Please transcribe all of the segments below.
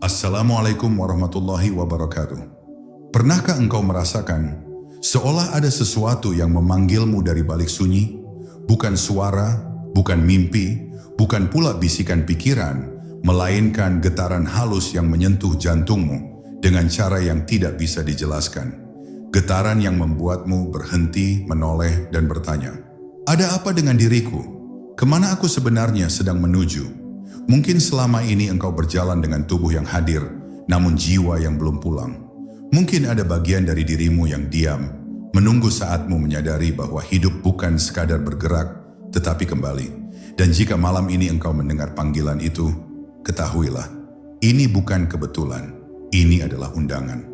Assalamualaikum warahmatullahi wabarakatuh. Pernahkah engkau merasakan seolah ada sesuatu yang memanggilmu dari balik sunyi? Bukan suara, bukan mimpi, bukan pula bisikan pikiran, melainkan getaran halus yang menyentuh jantungmu dengan cara yang tidak bisa dijelaskan. Getaran yang membuatmu berhenti, menoleh, dan bertanya, "Ada apa dengan diriku? Kemana aku sebenarnya sedang menuju?" Mungkin selama ini engkau berjalan dengan tubuh yang hadir, namun jiwa yang belum pulang. Mungkin ada bagian dari dirimu yang diam, menunggu saatmu menyadari bahwa hidup bukan sekadar bergerak, tetapi kembali. Dan jika malam ini engkau mendengar panggilan itu, ketahuilah, ini bukan kebetulan, ini adalah undangan.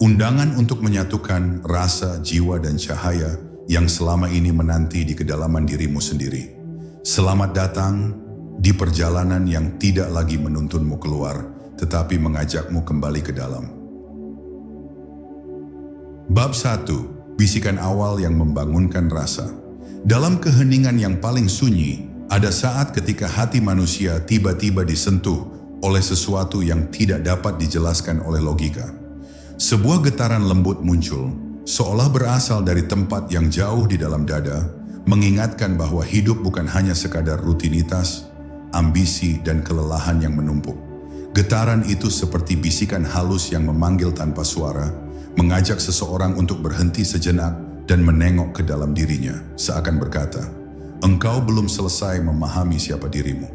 Undangan untuk menyatukan rasa, jiwa, dan cahaya yang selama ini menanti di kedalaman dirimu sendiri. Selamat datang di perjalanan yang tidak lagi menuntunmu keluar, tetapi mengajakmu kembali ke dalam. Bab 1. Bisikan awal yang membangunkan rasa. Dalam keheningan yang paling sunyi, ada saat ketika hati manusia tiba-tiba disentuh oleh sesuatu yang tidak dapat dijelaskan oleh logika. Sebuah getaran lembut muncul, seolah berasal dari tempat yang jauh di dalam dada, mengingatkan bahwa hidup bukan hanya sekadar rutinitas, ambisi, dan kelelahan yang menumpuk. Getaran itu seperti bisikan halus yang memanggil tanpa suara, mengajak seseorang untuk berhenti sejenak dan menengok ke dalam dirinya, seakan berkata, "Engkau belum selesai memahami siapa dirimu."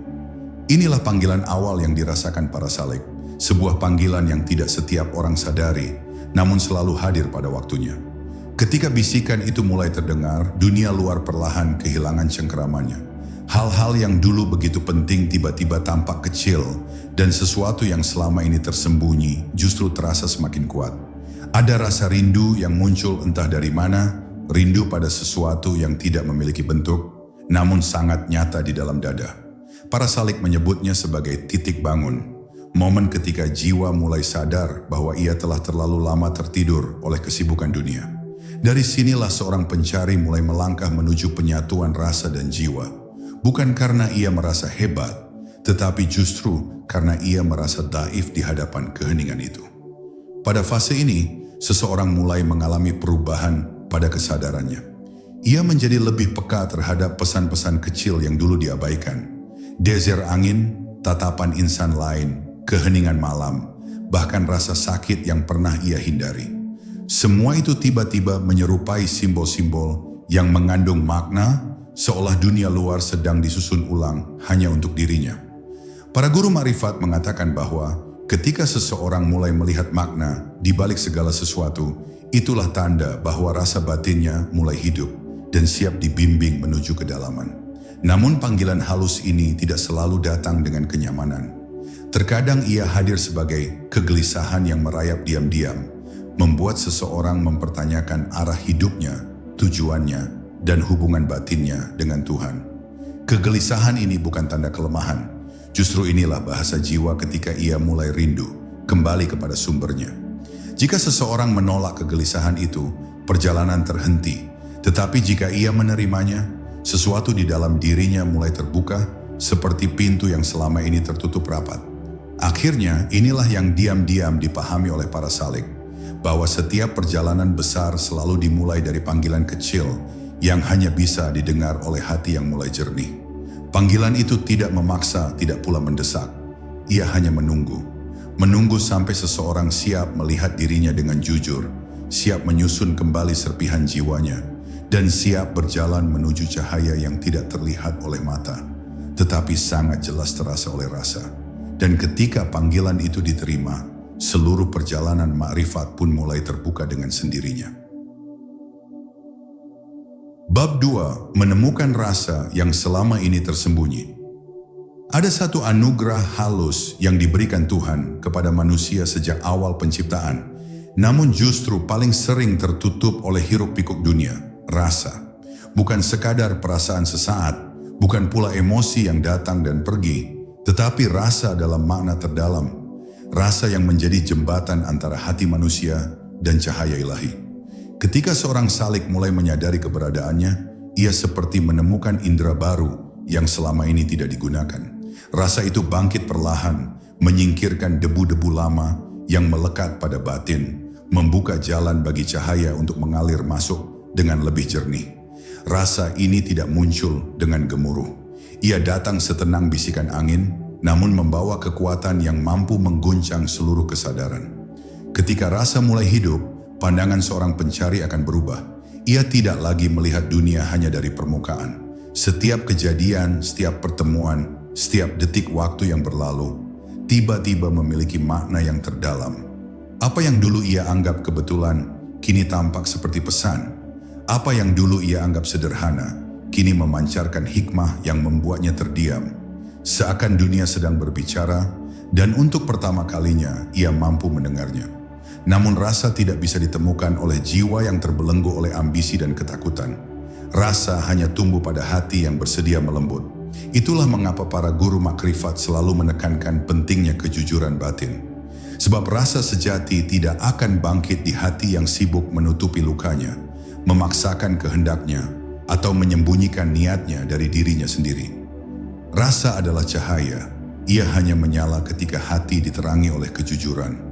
Inilah panggilan awal yang dirasakan para salik, sebuah panggilan yang tidak setiap orang sadari, namun selalu hadir pada waktunya. Ketika bisikan itu mulai terdengar, dunia luar perlahan kehilangan cengkeramannya. Hal-hal yang dulu begitu penting tiba-tiba tampak kecil, dan sesuatu yang selama ini tersembunyi justru terasa semakin kuat. Ada rasa rindu yang muncul entah dari mana, rindu pada sesuatu yang tidak memiliki bentuk, namun sangat nyata di dalam dada. Para salik menyebutnya sebagai titik bangun, momen ketika jiwa mulai sadar bahwa ia telah terlalu lama tertidur oleh kesibukan dunia. Dari sinilah seorang pencari mulai melangkah menuju penyatuan rasa dan jiwa. Bukan karena ia merasa hebat, tetapi justru karena ia merasa daif di hadapan keheningan itu. Pada fase ini, seseorang mulai mengalami perubahan pada kesadarannya. Ia menjadi lebih peka terhadap pesan-pesan kecil yang dulu diabaikan. Dezer angin, tatapan insan lain, keheningan malam, bahkan rasa sakit yang pernah ia hindari. Semua itu tiba-tiba menyerupai simbol-simbol yang mengandung makna, seolah dunia luar sedang disusun ulang hanya untuk dirinya. Para guru Ma'rifat mengatakan bahwa ketika seseorang mulai melihat makna di balik segala sesuatu, itulah tanda bahwa rasa batinnya mulai hidup dan siap dibimbing menuju kedalaman. Namun panggilan halus ini tidak selalu datang dengan kenyamanan. Terkadang ia hadir sebagai kegelisahan yang merayap diam-diam, membuat seseorang mempertanyakan arah hidupnya, tujuannya, dan hubungan batinnya dengan Tuhan. Kegelisahan ini bukan tanda kelemahan, justru inilah bahasa jiwa ketika ia mulai rindu kembali kepada sumbernya. Jika seseorang menolak kegelisahan itu, perjalanan terhenti, tetapi jika ia menerimanya, sesuatu di dalam dirinya mulai terbuka seperti pintu yang selama ini tertutup rapat. Akhirnya inilah yang diam-diam dipahami oleh para salik, bahwa setiap perjalanan besar selalu dimulai dari panggilan kecil yang hanya bisa didengar oleh hati yang mulai jernih. Panggilan itu tidak memaksa, tidak pula mendesak. Ia hanya menunggu. Menunggu sampai seseorang siap melihat dirinya dengan jujur, siap menyusun kembali serpihan jiwanya, dan siap berjalan menuju cahaya yang tidak terlihat oleh mata, tetapi sangat jelas terasa oleh rasa. Dan ketika panggilan itu diterima, seluruh perjalanan ma'rifat pun mulai terbuka dengan sendirinya. Bab 2. Menemukan rasa yang selama ini tersembunyi. Ada satu anugerah halus yang diberikan Tuhan kepada manusia sejak awal penciptaan, namun justru paling sering tertutup oleh hiruk-pikuk dunia, rasa. Bukan sekadar perasaan sesaat, bukan pula emosi yang datang dan pergi, tetapi rasa dalam makna terdalam, rasa yang menjadi jembatan antara hati manusia dan cahaya ilahi. Ketika seorang salik mulai menyadari keberadaannya, ia seperti menemukan indera baru yang selama ini tidak digunakan. Rasa itu bangkit perlahan, menyingkirkan debu-debu lama yang melekat pada batin, membuka jalan bagi cahaya untuk mengalir masuk dengan lebih jernih. Rasa ini tidak muncul dengan gemuruh. Ia datang setenang bisikan angin, namun membawa kekuatan yang mampu mengguncang seluruh kesadaran. Ketika rasa mulai hidup, pandangan seorang pencari akan berubah. Ia tidak lagi melihat dunia hanya dari permukaan. Setiap kejadian, setiap pertemuan, setiap detik waktu yang berlalu, tiba-tiba memiliki makna yang terdalam. Apa yang dulu ia anggap kebetulan, kini tampak seperti pesan. Apa yang dulu ia anggap sederhana, kini memancarkan hikmah yang membuatnya terdiam. Seakan dunia sedang berbicara, dan untuk pertama kalinya ia mampu mendengarnya. Namun rasa tidak bisa ditemukan oleh jiwa yang terbelenggu oleh ambisi dan ketakutan. Rasa hanya tumbuh pada hati yang bersedia melembut. Itulah mengapa para guru makrifat selalu menekankan pentingnya kejujuran batin. Sebab rasa sejati tidak akan bangkit di hati yang sibuk menutupi lukanya, memaksakan kehendaknya, atau menyembunyikan niatnya dari dirinya sendiri. Rasa adalah cahaya, ia hanya menyala ketika hati diterangi oleh kejujuran.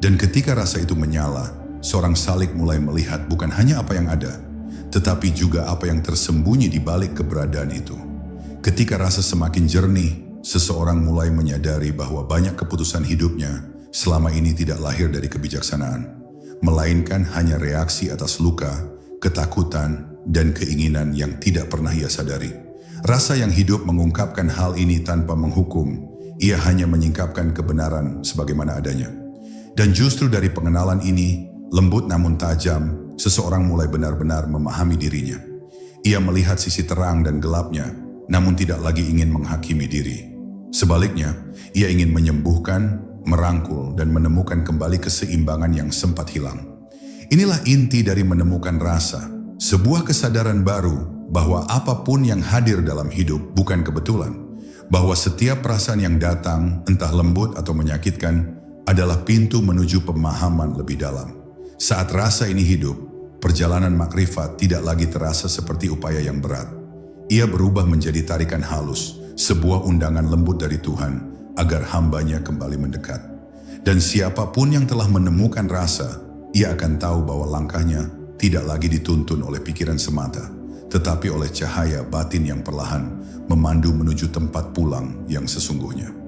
Dan ketika rasa itu menyala, seorang salik mulai melihat bukan hanya apa yang ada, tetapi juga apa yang tersembunyi di balik keberadaan itu. Ketika rasa semakin jernih, seseorang mulai menyadari bahwa banyak keputusan hidupnya selama ini tidak lahir dari kebijaksanaan, melainkan hanya reaksi atas luka, ketakutan, dan keinginan yang tidak pernah ia sadari. Rasa yang hidup mengungkapkan hal ini tanpa menghukum, ia hanya menyingkapkan kebenaran sebagaimana adanya. Dan justru dari pengenalan ini, lembut namun tajam, seseorang mulai benar-benar memahami dirinya. Ia melihat sisi terang dan gelapnya, namun tidak lagi ingin menghakimi diri. Sebaliknya, ia ingin menyembuhkan, merangkul, dan menemukan kembali keseimbangan yang sempat hilang. Inilah inti dari menemukan rasa, sebuah kesadaran baru bahwa apapun yang hadir dalam hidup bukan kebetulan, bahwa setiap perasaan yang datang, entah lembut atau menyakitkan, adalah pintu menuju pemahaman lebih dalam. Saat rasa ini hidup, perjalanan makrifat tidak lagi terasa seperti upaya yang berat. Ia berubah menjadi tarikan halus, sebuah undangan lembut dari Tuhan agar hambanya kembali mendekat. Dan siapapun yang telah menemukan rasa, ia akan tahu bahwa langkahnya tidak lagi dituntun oleh pikiran semata, tetapi oleh cahaya batin yang perlahan memandu menuju tempat pulang yang sesungguhnya.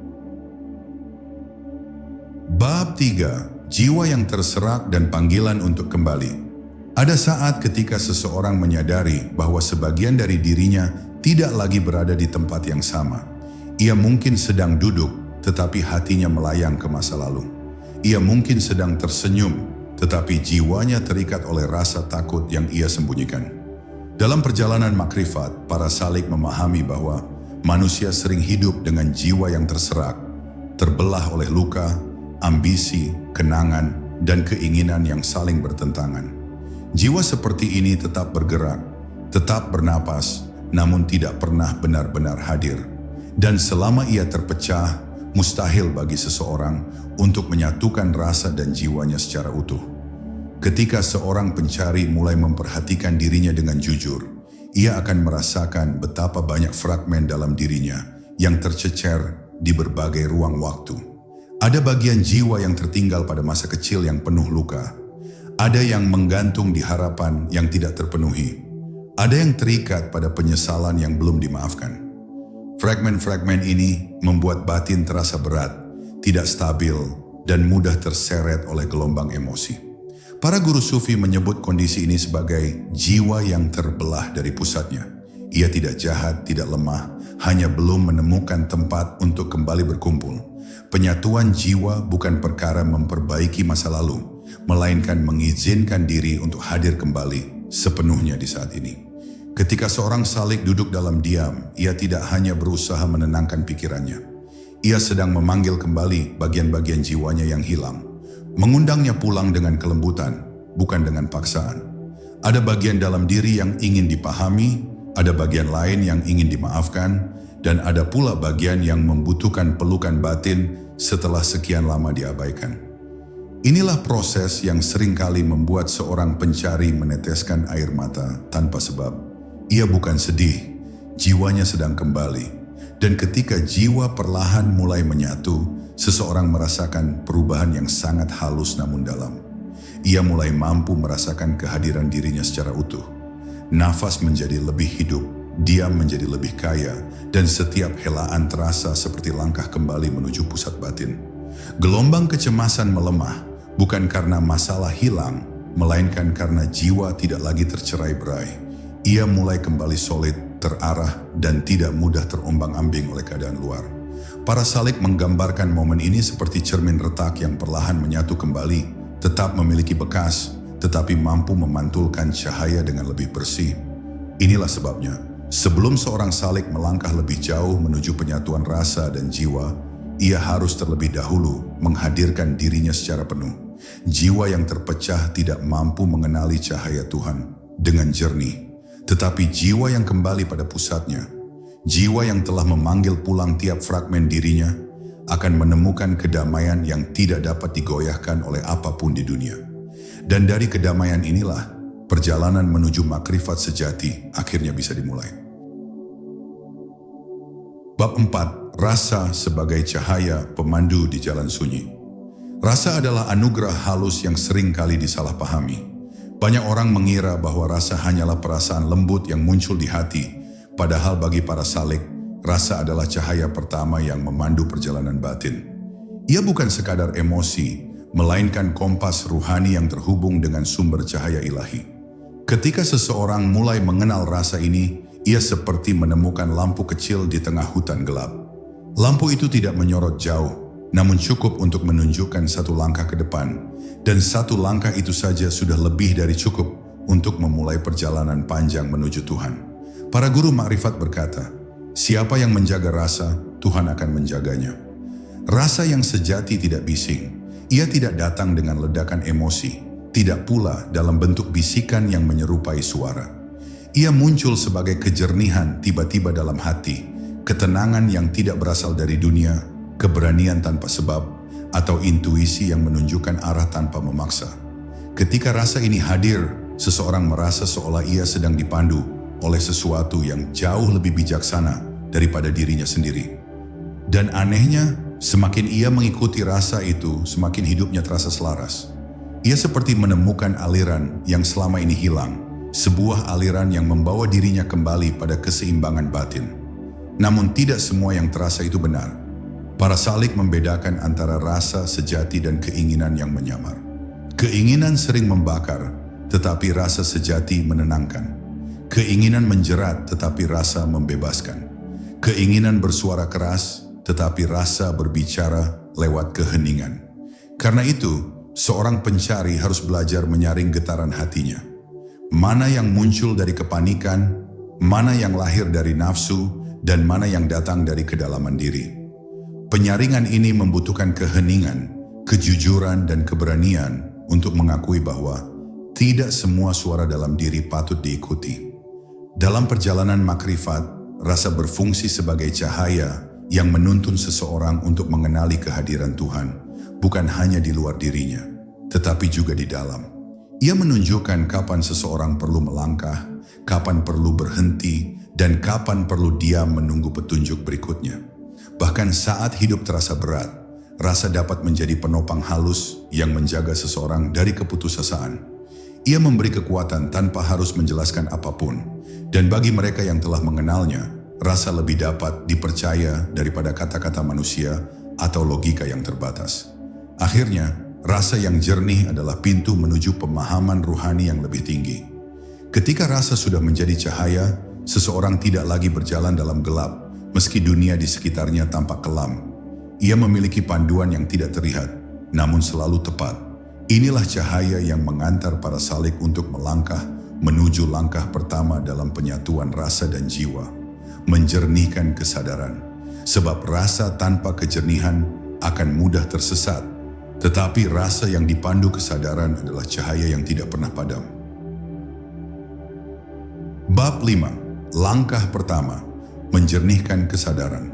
Bab 3. Jiwa yang terserak dan panggilan untuk kembali. Ada saat ketika seseorang menyadari bahwa sebagian dari dirinya tidak lagi berada di tempat yang sama. Ia mungkin sedang duduk, tetapi hatinya melayang ke masa lalu. Ia mungkin sedang tersenyum, tetapi jiwanya terikat oleh rasa takut yang ia sembunyikan. Dalam perjalanan makrifat, para salik memahami bahwa manusia sering hidup dengan jiwa yang terserak, terbelah oleh luka, ambisi, kenangan, dan keinginan yang saling bertentangan. Jiwa seperti ini tetap bergerak, tetap bernapas, namun tidak pernah benar-benar hadir. Dan selama ia terpecah, mustahil bagi seseorang untuk menyatukan rasa dan jiwanya secara utuh. Ketika seorang pencari mulai memperhatikan dirinya dengan jujur, ia akan merasakan betapa banyak fragmen dalam dirinya yang tercecer di berbagai ruang waktu. Ada bagian jiwa yang tertinggal pada masa kecil yang penuh luka. Ada yang menggantung di harapan yang tidak terpenuhi. Ada yang terikat pada penyesalan yang belum dimaafkan. Fragmen-fragmen ini membuat batin terasa berat, tidak stabil, dan mudah terseret oleh gelombang emosi. Para guru sufi menyebut kondisi ini sebagai jiwa yang terbelah dari pusatnya. Ia tidak jahat, tidak lemah, hanya belum menemukan tempat untuk kembali berkumpul. Penyatuan jiwa bukan perkara memperbaiki masa lalu, melainkan mengizinkan diri untuk hadir kembali sepenuhnya di saat ini. Ketika seorang salik duduk dalam diam, ia tidak hanya berusaha menenangkan pikirannya. Ia sedang memanggil kembali bagian-bagian jiwanya yang hilang, mengundangnya pulang dengan kelembutan, bukan dengan paksaan. Ada bagian dalam diri yang ingin dipahami, ada bagian lain yang ingin dimaafkan, dan ada pula bagian yang membutuhkan pelukan batin setelah sekian lama diabaikan. Inilah proses yang seringkali membuat seorang pencari meneteskan air mata tanpa sebab. Ia bukan sedih, jiwanya sedang kembali. Dan ketika jiwa perlahan mulai menyatu, seseorang merasakan perubahan yang sangat halus namun dalam. Ia mulai mampu merasakan kehadiran dirinya secara utuh. Nafas menjadi lebih hidup, diam menjadi lebih kaya, dan setiap helaan terasa seperti langkah kembali menuju pusat batin. Gelombang kecemasan melemah, bukan karena masalah hilang, melainkan karena jiwa tidak lagi tercerai-berai. Ia mulai kembali solid, terarah, dan tidak mudah terombang-ambing oleh keadaan luar. Para salik menggambarkan momen ini seperti cermin retak yang perlahan menyatu kembali, tetap memiliki bekas, tetapi mampu memantulkan cahaya dengan lebih bersih. Inilah sebabnya, sebelum seorang salik melangkah lebih jauh menuju penyatuan rasa dan jiwa, ia harus terlebih dahulu menghadirkan dirinya secara penuh. Jiwa yang terpecah tidak mampu mengenali cahaya Tuhan dengan jernih, tetapi jiwa yang kembali pada pusatnya, jiwa yang telah memanggil pulang tiap fragmen dirinya, akan menemukan kedamaian yang tidak dapat digoyahkan oleh apapun di dunia. Dan dari kedamaian inilah, perjalanan menuju makrifat sejati akhirnya bisa dimulai. Bab 4. Rasa sebagai cahaya pemandu di jalan sunyi. Rasa adalah anugerah halus yang sering kali disalahpahami. Banyak orang mengira bahwa rasa hanyalah perasaan lembut yang muncul di hati, padahal bagi para salik, rasa adalah cahaya pertama yang memandu perjalanan batin. Ia bukan sekadar emosi, melainkan kompas ruhani yang terhubung dengan sumber cahaya ilahi. Ketika seseorang mulai mengenal rasa ini, ia seperti menemukan lampu kecil di tengah hutan gelap. Lampu itu tidak menyorot jauh, namun cukup untuk menunjukkan satu langkah ke depan, dan satu langkah itu saja sudah lebih dari cukup untuk memulai perjalanan panjang menuju Tuhan. Para guru makrifat berkata, siapa yang menjaga rasa, Tuhan akan menjaganya. Rasa yang sejati tidak bising. Ia tidak datang dengan ledakan emosi, tidak pula dalam bentuk bisikan yang menyerupai suara. Ia muncul sebagai kejernihan tiba-tiba dalam hati, ketenangan yang tidak berasal dari dunia, keberanian tanpa sebab, atau intuisi yang menunjukkan arah tanpa memaksa. Ketika rasa ini hadir, seseorang merasa seolah ia sedang dipandu oleh sesuatu yang jauh lebih bijaksana daripada dirinya sendiri. Dan anehnya, semakin ia mengikuti rasa itu, semakin hidupnya terasa selaras. Ia seperti menemukan aliran yang selama ini hilang, sebuah aliran yang membawa dirinya kembali pada keseimbangan batin. Namun tidak semua yang terasa itu benar. Para salik membedakan antara rasa sejati dan keinginan yang menyamar. Keinginan sering membakar, tetapi rasa sejati menenangkan. Keinginan menjerat, tetapi rasa membebaskan. Keinginan bersuara keras, tetapi rasa berbicara lewat keheningan. Karena itu, seorang pencari harus belajar menyaring getaran hatinya. Mana yang muncul dari kepanikan, mana yang lahir dari nafsu, dan mana yang datang dari kedalaman diri. Penyaringan ini membutuhkan keheningan, kejujuran, dan keberanian untuk mengakui bahwa tidak semua suara dalam diri patut diikuti. Dalam perjalanan makrifat, rasa berfungsi sebagai cahaya yang menuntun seseorang untuk mengenali kehadiran Tuhan, bukan hanya di luar dirinya, tetapi juga di dalam. Ia menunjukkan kapan seseorang perlu melangkah, kapan perlu berhenti, dan kapan perlu diam menunggu petunjuk berikutnya. Bahkan saat hidup terasa berat, rasa dapat menjadi penopang halus yang menjaga seseorang dari keputusasaan. Ia memberi kekuatan tanpa harus menjelaskan apapun. Dan bagi mereka yang telah mengenalnya, rasa lebih dapat dipercaya daripada kata-kata manusia atau logika yang terbatas. Akhirnya, rasa yang jernih adalah pintu menuju pemahaman ruhani yang lebih tinggi. Ketika rasa sudah menjadi cahaya, seseorang tidak lagi berjalan dalam gelap, meski dunia di sekitarnya tampak kelam. Ia memiliki panduan yang tidak terlihat, namun selalu tepat. Inilah cahaya yang mengantar para salik untuk melangkah menuju langkah pertama dalam penyatuan rasa dan jiwa, menjernihkan kesadaran. Sebab rasa tanpa kejernihan akan mudah tersesat, tetapi rasa yang dipandu kesadaran adalah cahaya yang tidak pernah padam. Bab 5. Langkah pertama, menjernihkan kesadaran.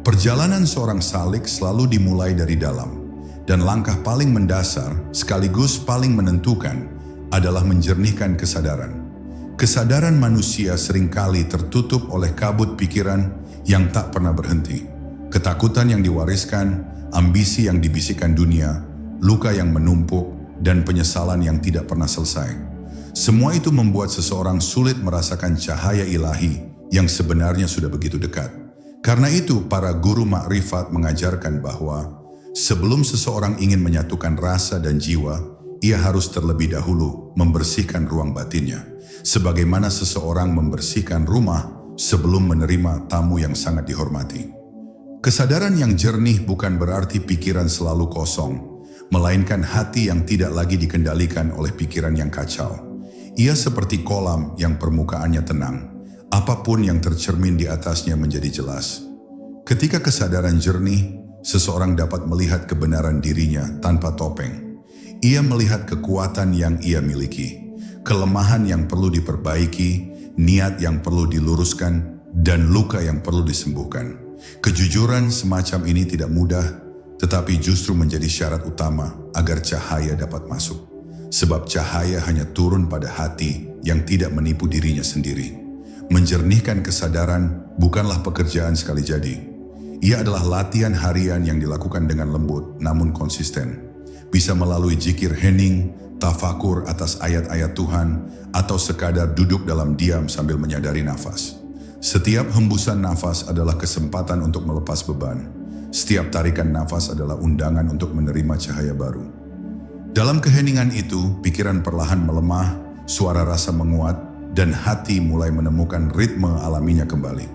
Perjalanan seorang salik selalu dimulai dari dalam, dan langkah paling mendasar sekaligus paling menentukan adalah menjernihkan kesadaran. Kesadaran manusia seringkali tertutup oleh kabut pikiran yang tak pernah berhenti, ketakutan yang diwariskan, ambisi yang dibisikkan dunia, luka yang menumpuk, dan penyesalan yang tidak pernah selesai. Semua itu membuat seseorang sulit merasakan cahaya ilahi yang sebenarnya sudah begitu dekat. Karena itu, para guru makrifat mengajarkan bahwa sebelum seseorang ingin menyatukan rasa dan jiwa, ia harus terlebih dahulu membersihkan ruang batinnya, sebagaimana seseorang membersihkan rumah sebelum menerima tamu yang sangat dihormati. Kesadaran yang jernih bukan berarti pikiran selalu kosong, melainkan hati yang tidak lagi dikendalikan oleh pikiran yang kacau. Ia seperti kolam yang permukaannya tenang, apapun yang tercermin di atasnya menjadi jelas. Ketika kesadaran jernih, seseorang dapat melihat kebenaran dirinya tanpa topeng. Ia melihat kekuatan yang ia miliki, kelemahan yang perlu diperbaiki, niat yang perlu diluruskan, dan luka yang perlu disembuhkan. Kejujuran semacam ini tidak mudah, tetapi justru menjadi syarat utama agar cahaya dapat masuk. Sebab cahaya hanya turun pada hati yang tidak menipu dirinya sendiri. Menjernihkan kesadaran bukanlah pekerjaan sekali jadi. Ia adalah latihan harian yang dilakukan dengan lembut namun konsisten. Bisa melalui zikir hening, tafakur atas ayat-ayat Tuhan, atau sekadar duduk dalam diam sambil menyadari nafas. Setiap hembusan nafas adalah kesempatan untuk melepas beban. Setiap tarikan nafas adalah undangan untuk menerima cahaya baru. Dalam keheningan itu, pikiran perlahan melemah, suara rasa menguat, dan hati mulai menemukan ritme alaminya kembali.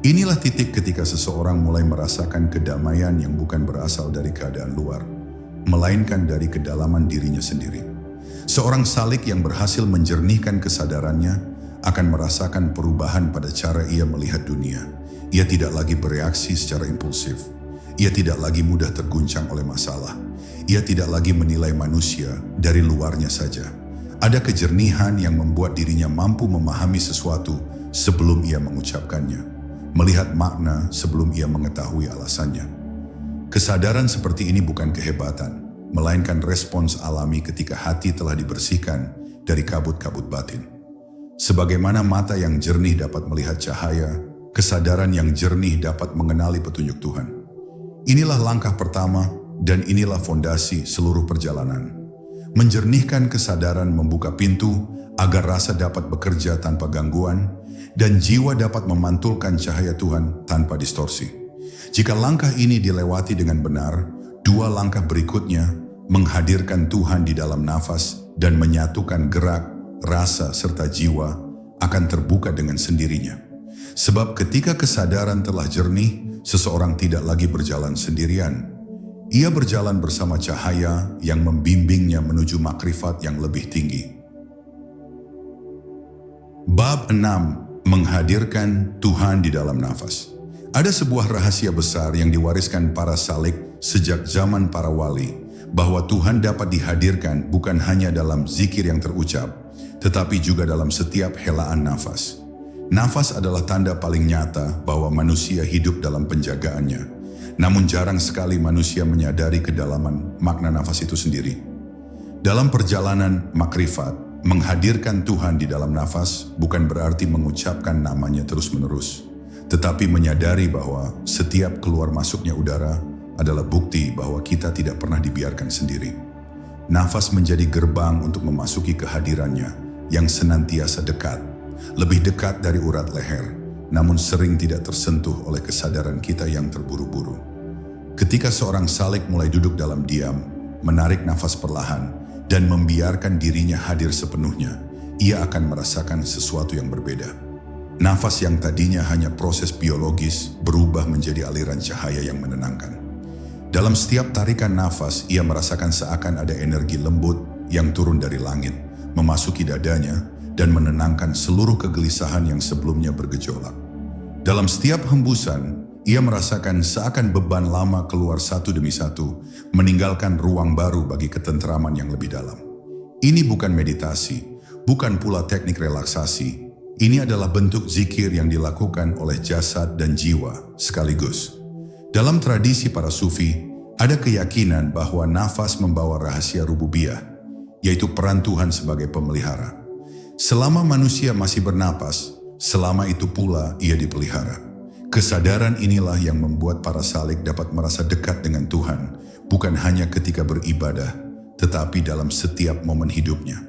Inilah titik ketika seseorang mulai merasakan kedamaian yang bukan berasal dari keadaan luar, melainkan dari kedalaman dirinya sendiri. Seorang salik yang berhasil menjernihkan kesadarannya akan merasakan perubahan pada cara ia melihat dunia. Ia tidak lagi bereaksi secara impulsif. Ia tidak lagi mudah terguncang oleh masalah. Ia tidak lagi menilai manusia dari luarnya saja. Ada kejernihan yang membuat dirinya mampu memahami sesuatu sebelum ia mengucapkannya, melihat makna sebelum ia mengetahui alasannya. Kesadaran seperti ini bukan kehebatan, melainkan respons alami ketika hati telah dibersihkan dari kabut-kabut batin. Sebagaimana mata yang jernih dapat melihat cahaya, kesadaran yang jernih dapat mengenali petunjuk Tuhan. Inilah langkah pertama dan inilah fondasi seluruh perjalanan. Menjernihkan kesadaran membuka pintu agar rasa dapat bekerja tanpa gangguan dan jiwa dapat memantulkan cahaya Tuhan tanpa distorsi. Jika langkah ini dilewati dengan benar, dua langkah berikutnya menghadirkan Tuhan di dalam nafas dan menyatukan gerak, rasa, serta jiwa akan terbuka dengan sendirinya. Sebab ketika kesadaran telah jernih, seseorang tidak lagi berjalan sendirian. Ia berjalan bersama cahaya yang membimbingnya menuju makrifat yang lebih tinggi. Bab 6. Menghadirkan Tuhan di dalam nafas. Ada sebuah rahasia besar yang diwariskan para salik sejak zaman para wali, bahwa Tuhan dapat dihadirkan bukan hanya dalam zikir yang terucap, tetapi juga dalam setiap helaan nafas. Nafas adalah tanda paling nyata bahwa manusia hidup dalam penjagaannya. Namun jarang sekali manusia menyadari kedalaman makna nafas itu sendiri. Dalam perjalanan makrifat, menghadirkan Tuhan di dalam nafas bukan berarti mengucapkan namanya terus-menerus, tetapi menyadari bahwa setiap keluar masuknya udara adalah bukti bahwa kita tidak pernah dibiarkan sendiri. Nafas menjadi gerbang untuk memasuki kehadirannya yang senantiasa dekat, lebih dekat dari urat leher, namun sering tidak tersentuh oleh kesadaran kita yang terburu-buru. Ketika seorang salik mulai duduk dalam diam, menarik nafas perlahan, dan membiarkan dirinya hadir sepenuhnya, ia akan merasakan sesuatu yang berbeda. Nafas yang tadinya hanya proses biologis berubah menjadi aliran cahaya yang menenangkan. Dalam setiap tarikan nafas, ia merasakan seakan ada energi lembut yang turun dari langit, memasuki dadanya, dan menenangkan seluruh kegelisahan yang sebelumnya bergejolak. Dalam setiap hembusan, ia merasakan seakan beban lama keluar satu demi satu, meninggalkan ruang baru bagi ketentraman yang lebih dalam. Ini bukan meditasi, bukan pula teknik relaksasi. Ini adalah bentuk zikir yang dilakukan oleh jasad dan jiwa sekaligus. Dalam tradisi para sufi, ada keyakinan bahwa nafas membawa rahasia rububiyah, yaitu peran Tuhan sebagai pemelihara. Selama manusia masih bernapas, selama itu pula ia dipelihara. Kesadaran inilah yang membuat para salik dapat merasa dekat dengan Tuhan, bukan hanya ketika beribadah, tetapi dalam setiap momen hidupnya.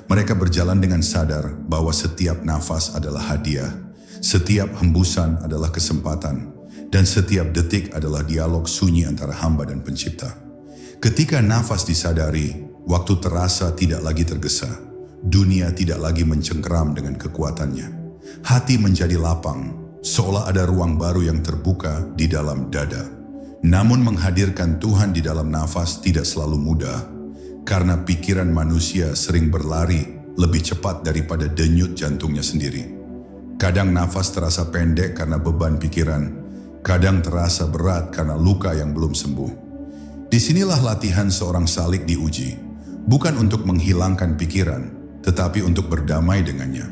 Mereka berjalan dengan sadar bahwa setiap nafas adalah hadiah, setiap hembusan adalah kesempatan, dan setiap detik adalah dialog sunyi antara hamba dan pencipta. Ketika nafas disadari, waktu terasa tidak lagi tergesa, dunia tidak lagi mencengkeram dengan kekuatannya. Hati menjadi lapang, seolah ada ruang baru yang terbuka di dalam dada. Namun menghadirkan Tuhan di dalam nafas tidak selalu mudah, karena pikiran manusia sering berlari lebih cepat daripada denyut jantungnya sendiri. Kadang nafas terasa pendek karena beban pikiran, kadang terasa berat karena luka yang belum sembuh. Disinilah latihan seorang salik diuji, bukan untuk menghilangkan pikiran, tetapi untuk berdamai dengannya.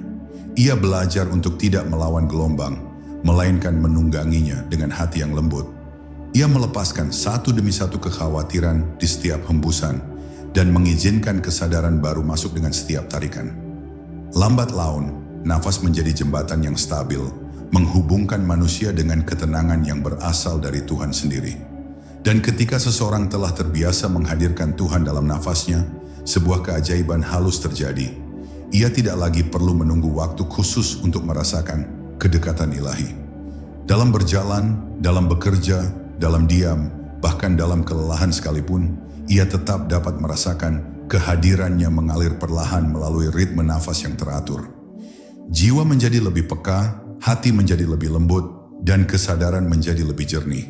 Ia belajar untuk tidak melawan gelombang, melainkan menungganginya dengan hati yang lembut. Ia melepaskan satu demi satu kekhawatiran di setiap hembusan dan mengizinkan kesadaran baru masuk dengan setiap tarikan. Lambat laun, nafas menjadi jembatan yang stabil, menghubungkan manusia dengan ketenangan yang berasal dari Tuhan sendiri. Dan ketika seseorang telah terbiasa menghadirkan Tuhan dalam nafasnya, sebuah keajaiban halus terjadi. Ia tidak lagi perlu menunggu waktu khusus untuk merasakan kedekatan ilahi. Dalam berjalan, dalam bekerja, dalam diam, bahkan dalam kelelahan sekalipun, ia tetap dapat merasakan kehadirannya mengalir perlahan melalui ritme nafas yang teratur. Jiwa menjadi lebih peka, hati menjadi lebih lembut, dan kesadaran menjadi lebih jernih.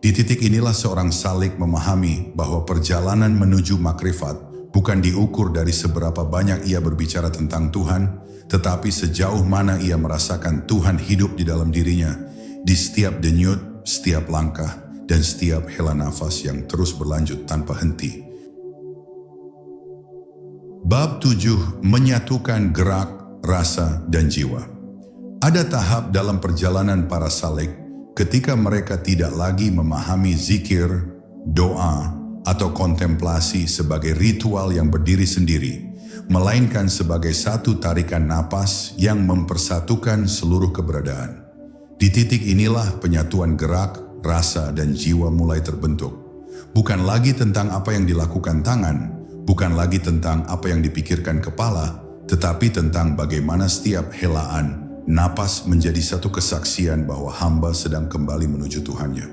Di titik inilah seorang salik memahami bahwa perjalanan menuju makrifat bukan diukur dari seberapa banyak ia berbicara tentang Tuhan, tetapi sejauh mana ia merasakan Tuhan hidup di dalam dirinya, di setiap denyut, setiap langkah, dan setiap hela nafas yang terus berlanjut tanpa henti. Bab 7. Menyatukan gerak, rasa, dan jiwa. Ada tahap dalam perjalanan para salik ketika mereka tidak lagi memahami zikir, doa, atau kontemplasi sebagai ritual yang berdiri sendiri, melainkan sebagai satu tarikan napas yang mempersatukan seluruh keberadaan. Di titik inilah penyatuan gerak, rasa, dan jiwa mulai terbentuk. Bukan lagi tentang apa yang dilakukan tangan, bukan lagi tentang apa yang dipikirkan kepala, tetapi tentang bagaimana setiap helaan, napas menjadi satu kesaksian bahwa hamba sedang kembali menuju Tuhannya.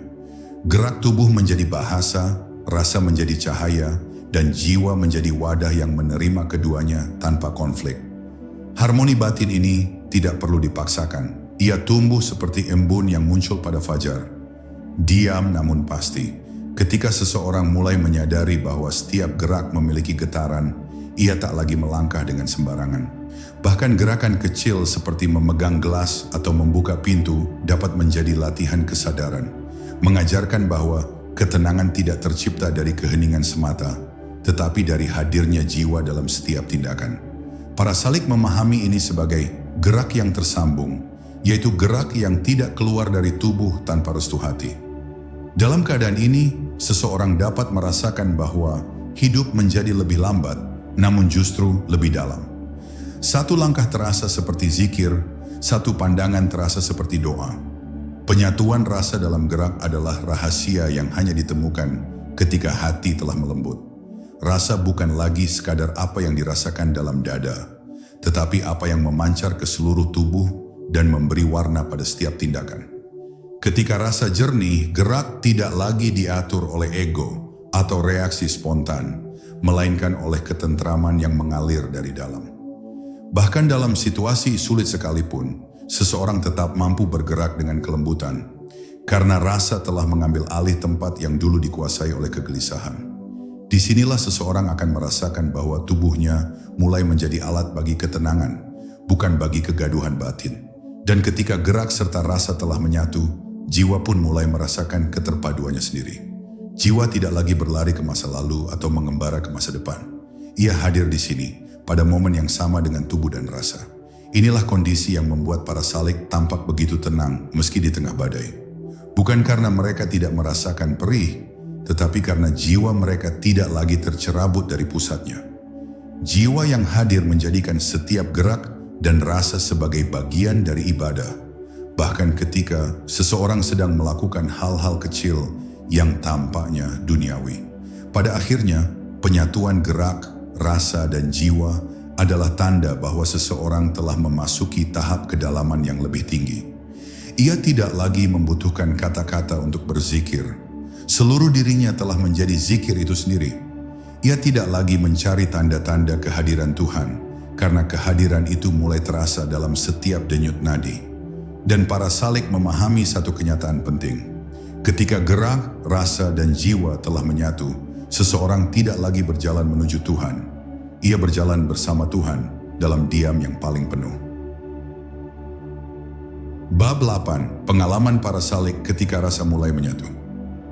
Gerak tubuh menjadi bahasa, rasa menjadi cahaya, dan jiwa menjadi wadah yang menerima keduanya tanpa konflik. Harmoni batin ini tidak perlu dipaksakan. Ia tumbuh seperti embun yang muncul pada fajar. Diam namun pasti. Ketika seseorang mulai menyadari bahwa setiap gerak memiliki getaran, ia tak lagi melangkah dengan sembarangan. Bahkan gerakan kecil seperti memegang gelas atau membuka pintu dapat menjadi latihan kesadaran, mengajarkan bahwa ketenangan tidak tercipta dari keheningan semata, tetapi dari hadirnya jiwa dalam setiap tindakan. Para salik memahami ini sebagai gerak yang tersambung, yaitu gerak yang tidak keluar dari tubuh tanpa restu hati. Dalam keadaan ini, seseorang dapat merasakan bahwa hidup menjadi lebih lambat, namun justru lebih dalam. Satu langkah terasa seperti zikir, satu pandangan terasa seperti doa. Penyatuan rasa dalam gerak adalah rahasia yang hanya ditemukan ketika hati telah melembut. Rasa bukan lagi sekadar apa yang dirasakan dalam dada, tetapi apa yang memancar ke seluruh tubuh dan memberi warna pada setiap tindakan. Ketika rasa jernih, gerak tidak lagi diatur oleh ego atau reaksi spontan, melainkan oleh ketentraman yang mengalir dari dalam. Bahkan dalam situasi sulit sekalipun, seseorang tetap mampu bergerak dengan kelembutan, karena rasa telah mengambil alih tempat yang dulu dikuasai oleh kegelisahan. Disinilah seseorang akan merasakan bahwa tubuhnya mulai menjadi alat bagi ketenangan, bukan bagi kegaduhan batin. Dan ketika gerak serta rasa telah menyatu, jiwa pun mulai merasakan keterpaduannya sendiri. Jiwa tidak lagi berlari ke masa lalu atau mengembara ke masa depan. Ia hadir di sini, pada momen yang sama dengan tubuh dan rasa. Inilah kondisi yang membuat para salik tampak begitu tenang meski di tengah badai. Bukan karena mereka tidak merasakan perih, tetapi karena jiwa mereka tidak lagi tercerabut dari pusatnya. Jiwa yang hadir menjadikan setiap gerak dan rasa sebagai bagian dari ibadah, bahkan ketika seseorang sedang melakukan hal-hal kecil yang tampaknya duniawi. Pada akhirnya, penyatuan gerak, rasa, dan jiwa adalah tanda bahwa seseorang telah memasuki tahap kedalaman yang lebih tinggi. Ia tidak lagi membutuhkan kata-kata untuk berzikir. Seluruh dirinya telah menjadi zikir itu sendiri. Ia tidak lagi mencari tanda-tanda kehadiran Tuhan, karena kehadiran itu mulai terasa dalam setiap denyut nadi. Dan para salik memahami satu kenyataan penting. Ketika gerak, rasa, dan jiwa telah menyatu, seseorang tidak lagi berjalan menuju Tuhan. Ia berjalan bersama Tuhan dalam diam yang paling penuh. Bab 8. Pengalaman para salik ketika rasa mulai menyatu.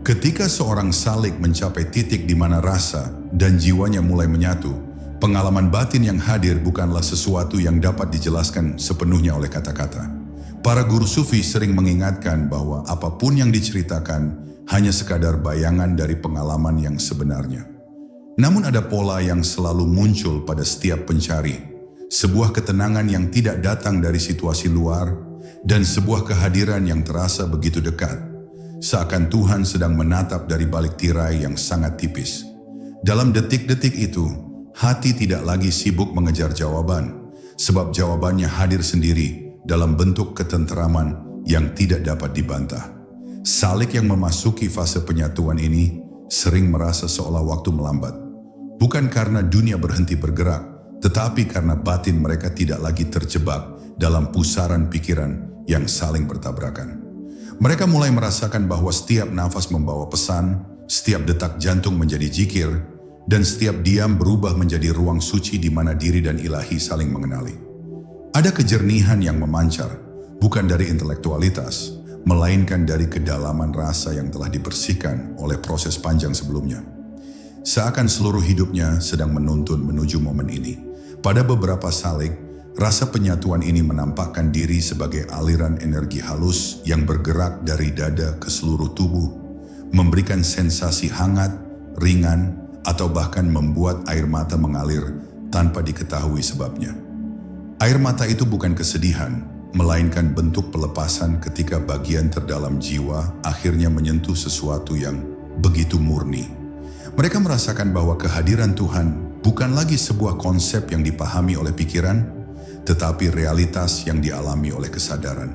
Ketika seorang salik mencapai titik di mana rasa dan jiwanya mulai menyatu, pengalaman batin yang hadir bukanlah sesuatu yang dapat dijelaskan sepenuhnya oleh kata-kata. Para guru sufi sering mengingatkan bahwa apapun yang diceritakan hanya sekadar bayangan dari pengalaman yang sebenarnya. Namun ada pola yang selalu muncul pada setiap pencari, sebuah ketenangan yang tidak datang dari situasi luar, dan sebuah kehadiran yang terasa begitu dekat, seakan Tuhan sedang menatap dari balik tirai yang sangat tipis. Dalam detik-detik itu, hati tidak lagi sibuk mengejar jawaban, sebab jawabannya hadir sendiri dalam bentuk ketenteraman yang tidak dapat dibantah. Salik yang memasuki fase penyatuan ini sering merasa seolah waktu melambat. Bukan karena dunia berhenti bergerak, tetapi karena batin mereka tidak lagi terjebak dalam pusaran pikiran yang saling bertabrakan. Mereka mulai merasakan bahwa setiap nafas membawa pesan, setiap detak jantung menjadi zikir, dan setiap diam berubah menjadi ruang suci di mana diri dan ilahi saling mengenali. Ada kejernihan yang memancar, bukan dari intelektualitas, melainkan dari kedalaman rasa yang telah dibersihkan oleh proses panjang sebelumnya. Seakan seluruh hidupnya sedang menuntun menuju momen ini. Pada beberapa salik, rasa penyatuan ini menampakkan diri sebagai aliran energi halus yang bergerak dari dada ke seluruh tubuh, memberikan sensasi hangat, ringan, atau bahkan membuat air mata mengalir tanpa diketahui sebabnya. Air mata itu bukan kesedihan, melainkan bentuk pelepasan ketika bagian terdalam jiwa akhirnya menyentuh sesuatu yang begitu murni. Mereka merasakan bahwa kehadiran Tuhan bukan lagi sebuah konsep yang dipahami oleh pikiran, tetapi realitas yang dialami oleh kesadaran.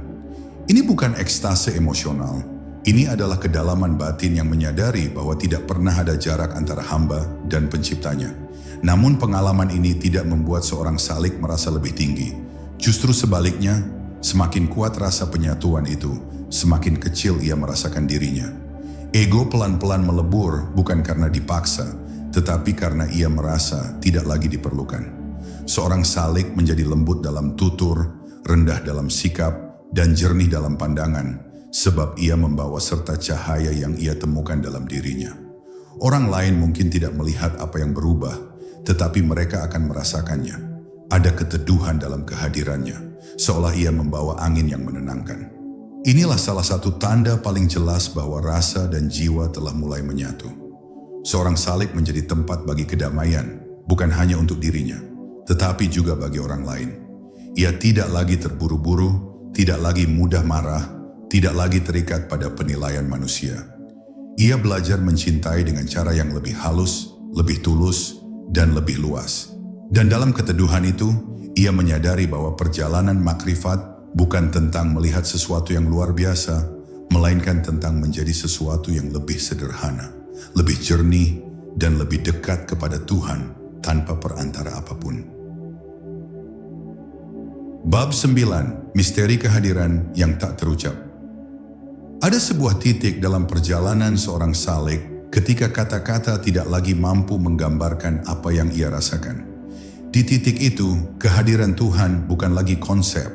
Ini bukan ekstase emosional, ini adalah kedalaman batin yang menyadari bahwa tidak pernah ada jarak antara hamba dan penciptanya. Namun pengalaman ini tidak membuat seorang salik merasa lebih tinggi. Justru sebaliknya, semakin kuat rasa penyatuan itu, semakin kecil ia merasakan dirinya. Ego pelan-pelan melebur bukan karena dipaksa, tetapi karena ia merasa tidak lagi diperlukan. Seorang salik menjadi lembut dalam tutur, rendah dalam sikap, dan jernih dalam pandangan, sebab ia membawa serta cahaya yang ia temukan dalam dirinya. Orang lain mungkin tidak melihat apa yang berubah, tetapi mereka akan merasakannya. Ada keteduhan dalam kehadirannya, seolah ia membawa angin yang menenangkan. Inilah salah satu tanda paling jelas bahwa rasa dan jiwa telah mulai menyatu. Seorang salik menjadi tempat bagi kedamaian, bukan hanya untuk dirinya, tetapi juga bagi orang lain. Ia tidak lagi terburu-buru, tidak lagi mudah marah, tidak lagi terikat pada penilaian manusia. Ia belajar mencintai dengan cara yang lebih halus, lebih tulus, dan lebih luas. Dan dalam keteduhan itu, ia menyadari bahwa perjalanan makrifat bukan tentang melihat sesuatu yang luar biasa, melainkan tentang menjadi sesuatu yang lebih sederhana, lebih jernih, dan lebih dekat kepada Tuhan tanpa perantara apapun. Bab 9. Misteri kehadiran yang tak terucap. Ada sebuah titik dalam perjalanan seorang salik ketika kata-kata tidak lagi mampu menggambarkan apa yang ia rasakan. Di titik itu, kehadiran Tuhan bukan lagi konsep,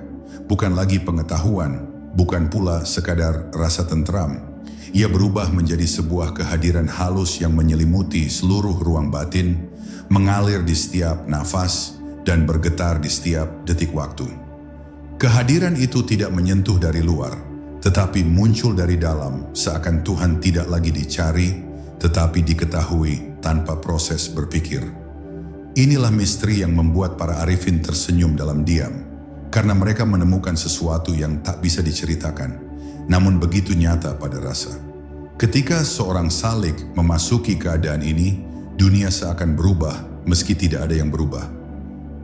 bukan lagi pengetahuan, bukan pula sekadar rasa tentram. Ia berubah menjadi sebuah kehadiran halus yang menyelimuti seluruh ruang batin, mengalir di setiap nafas, dan bergetar di setiap detik waktu. Kehadiran itu tidak menyentuh dari luar, tetapi muncul dari dalam, seakan Tuhan tidak lagi dicari, tetapi diketahui tanpa proses berpikir. Inilah misteri yang membuat para arifin tersenyum dalam diam, karena mereka menemukan sesuatu yang tak bisa diceritakan, namun begitu nyata pada rasa. Ketika seorang salik memasuki keadaan ini, dunia seakan berubah meski tidak ada yang berubah.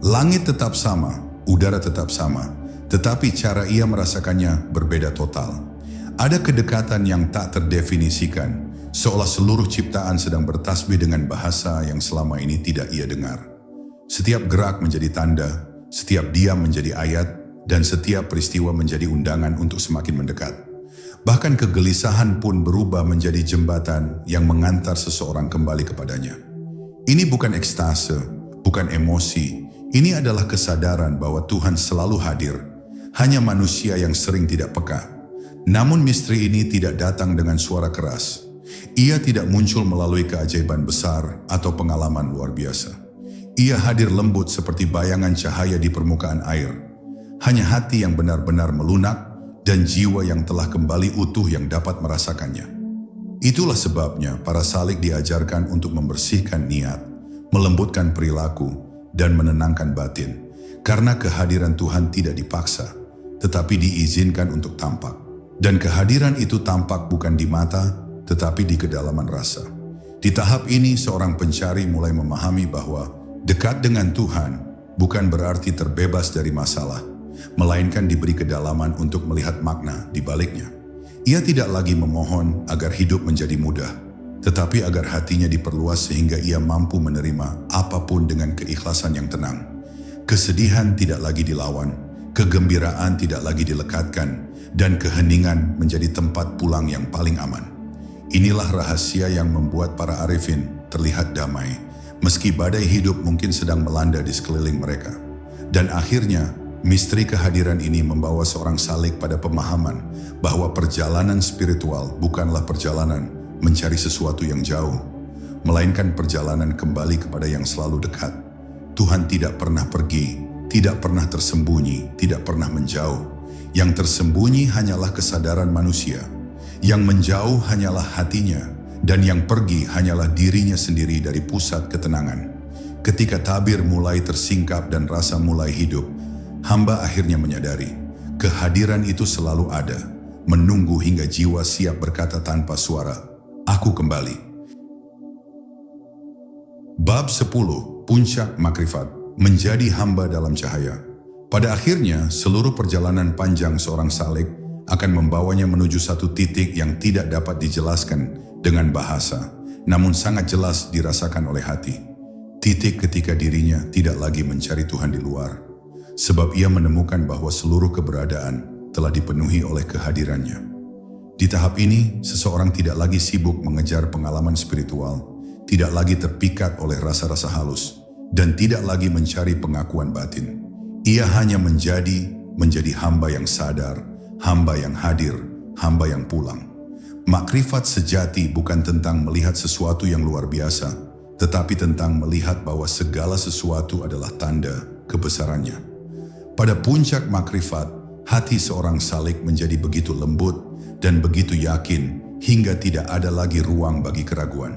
Langit tetap sama, udara tetap sama, tetapi cara ia merasakannya berbeda total. Ada kedekatan yang tak terdefinisikan, seolah seluruh ciptaan sedang bertasbih dengan bahasa yang selama ini tidak ia dengar. Setiap gerak menjadi tanda, setiap diam menjadi ayat, dan setiap peristiwa menjadi undangan untuk semakin mendekat. Bahkan kegelisahan pun berubah menjadi jembatan yang mengantar seseorang kembali kepadanya. Ini bukan ekstase, bukan emosi. Ini adalah kesadaran bahwa Tuhan selalu hadir. Hanya manusia yang sering tidak peka. Namun misteri ini tidak datang dengan suara keras. Ia tidak muncul melalui keajaiban besar atau pengalaman luar biasa. Ia hadir lembut seperti bayangan cahaya di permukaan air. Hanya hati yang benar-benar melunak dan jiwa yang telah kembali utuh yang dapat merasakannya. Itulah sebabnya para salik diajarkan untuk membersihkan niat, melembutkan perilaku, dan menenangkan batin. Karena kehadiran Tuhan tidak dipaksa, tetapi diizinkan untuk tampak. Dan kehadiran itu tampak bukan di mata, tetapi di kedalaman rasa. Di tahap ini seorang pencari mulai memahami bahwa dekat dengan Tuhan bukan berarti terbebas dari masalah, melainkan diberi kedalaman untuk melihat makna di baliknya. Ia tidak lagi memohon agar hidup menjadi mudah, tetapi agar hatinya diperluas sehingga ia mampu menerima apapun dengan keikhlasan yang tenang. Kesedihan tidak lagi dilawan, kegembiraan tidak lagi dilekatkan, dan keheningan menjadi tempat pulang yang paling aman. Inilah rahasia yang membuat para arifin terlihat damai, meski badai hidup mungkin sedang melanda di sekeliling mereka. Dan akhirnya, misteri kehadiran ini membawa seorang salik pada pemahaman bahwa perjalanan spiritual bukanlah perjalanan mencari sesuatu yang jauh, melainkan perjalanan kembali kepada yang selalu dekat. Tuhan tidak pernah pergi, tidak pernah tersembunyi, tidak pernah menjauh. Yang tersembunyi hanyalah kesadaran manusia, yang menjauh hanyalah hatinya, dan yang pergi hanyalah dirinya sendiri dari pusat ketenangan. Ketika tabir mulai tersingkap dan rasa mulai hidup, hamba akhirnya menyadari, kehadiran itu selalu ada, menunggu hingga jiwa siap berkata tanpa suara, "Aku kembali." Bab 10, Puncak Makrifat, menjadi hamba dalam cahaya. Pada akhirnya, seluruh perjalanan panjang seorang salik akan membawanya menuju satu titik yang tidak dapat dijelaskan dengan bahasa, namun sangat jelas dirasakan oleh hati. Titik ketika dirinya tidak lagi mencari Tuhan di luar, sebab ia menemukan bahwa seluruh keberadaan telah dipenuhi oleh kehadirannya. Di tahap ini, seseorang tidak lagi sibuk mengejar pengalaman spiritual, tidak lagi terpikat oleh rasa-rasa halus, dan tidak lagi mencari pengakuan batin. Ia hanya menjadi hamba yang sadar, hamba yang hadir, hamba yang pulang. Makrifat sejati bukan tentang melihat sesuatu yang luar biasa, tetapi tentang melihat bahwa segala sesuatu adalah tanda kebesarannya. Pada puncak makrifat, hati seorang salik menjadi begitu lembut dan begitu yakin hingga tidak ada lagi ruang bagi keraguan.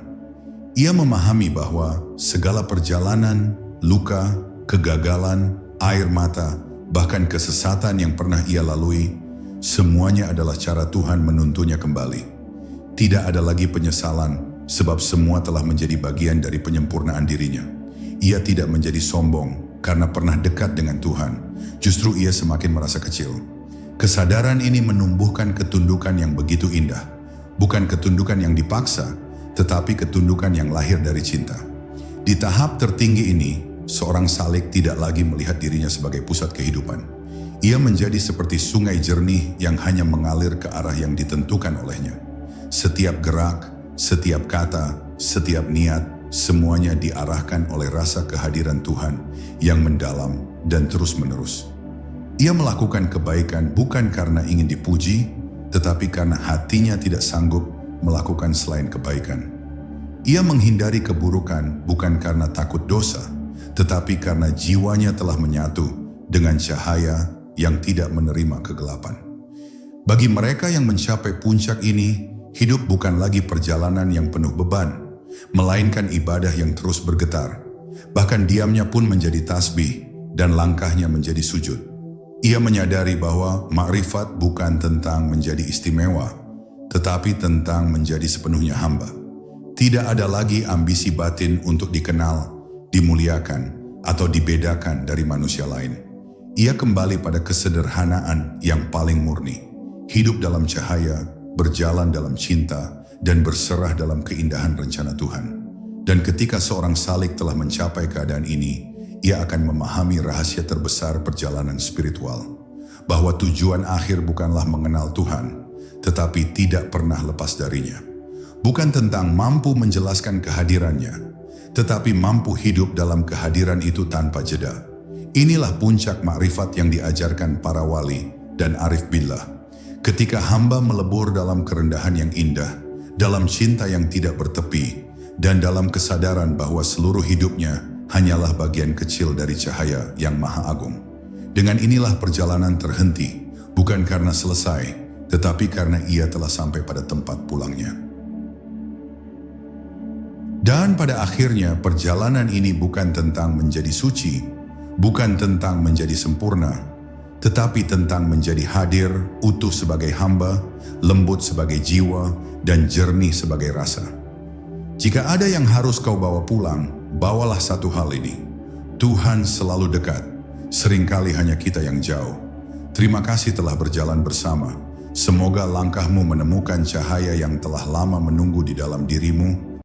Ia memahami bahwa segala perjalanan, luka, kegagalan, air mata, bahkan kesesatan yang pernah ia lalui, semuanya adalah cara Tuhan menuntunnya kembali. Tidak ada lagi penyesalan, sebab semua telah menjadi bagian dari penyempurnaan dirinya. Ia tidak menjadi sombong karena pernah dekat dengan Tuhan. Justru ia semakin merasa kecil. Kesadaran ini menumbuhkan ketundukan yang begitu indah. Bukan ketundukan yang dipaksa, tetapi ketundukan yang lahir dari cinta. Di tahap tertinggi ini, seorang salik tidak lagi melihat dirinya sebagai pusat kehidupan. Ia menjadi seperti sungai jernih yang hanya mengalir ke arah yang ditentukan olehnya. Setiap gerak, setiap kata, setiap niat, semuanya diarahkan oleh rasa kehadiran Tuhan yang mendalam dan terus-menerus. Ia melakukan kebaikan bukan karena ingin dipuji, tetapi karena hatinya tidak sanggup melakukan selain kebaikan. Ia menghindari keburukan bukan karena takut dosa, tetapi karena jiwanya telah menyatu dengan cahaya yang tidak menerima kegelapan. Bagi mereka yang mencapai puncak ini, hidup bukan lagi perjalanan yang penuh beban, melainkan ibadah yang terus bergetar. Bahkan diamnya pun menjadi tasbih dan langkahnya menjadi sujud. Ia menyadari bahwa makrifat bukan tentang menjadi istimewa, tetapi tentang menjadi sepenuhnya hamba. Tidak ada lagi ambisi batin untuk dikenal, dimuliakan, atau dibedakan dari manusia lain. Ia kembali pada kesederhanaan yang paling murni, hidup dalam cahaya, berjalan dalam cinta, dan berserah dalam keindahan rencana Tuhan. Dan ketika seorang salik telah mencapai keadaan ini, ia akan memahami rahasia terbesar perjalanan spiritual, bahwa tujuan akhir bukanlah mengenal Tuhan, tetapi tidak pernah lepas darinya. Bukan tentang mampu menjelaskan kehadirannya, tetapi mampu hidup dalam kehadiran itu tanpa jeda. Inilah puncak makrifat yang diajarkan para wali dan arif billah. Ketika hamba melebur dalam kerendahan yang indah, dalam cinta yang tidak bertepi, dan dalam kesadaran bahwa seluruh hidupnya hanyalah bagian kecil dari cahaya yang maha agung. Dengan inilah perjalanan terhenti, bukan karena selesai, tetapi karena ia telah sampai pada tempat pulangnya. Dan pada akhirnya perjalanan ini bukan tentang menjadi suci, bukan tentang menjadi sempurna, tetapi tentang menjadi hadir, utuh sebagai hamba, lembut sebagai jiwa, dan jernih sebagai rasa. Jika ada yang harus kau bawa pulang, bawalah satu hal ini. Tuhan selalu dekat, seringkali hanya kita yang jauh. Terima kasih telah berjalan bersama. Semoga langkahmu menemukan cahaya yang telah lama menunggu di dalam dirimu,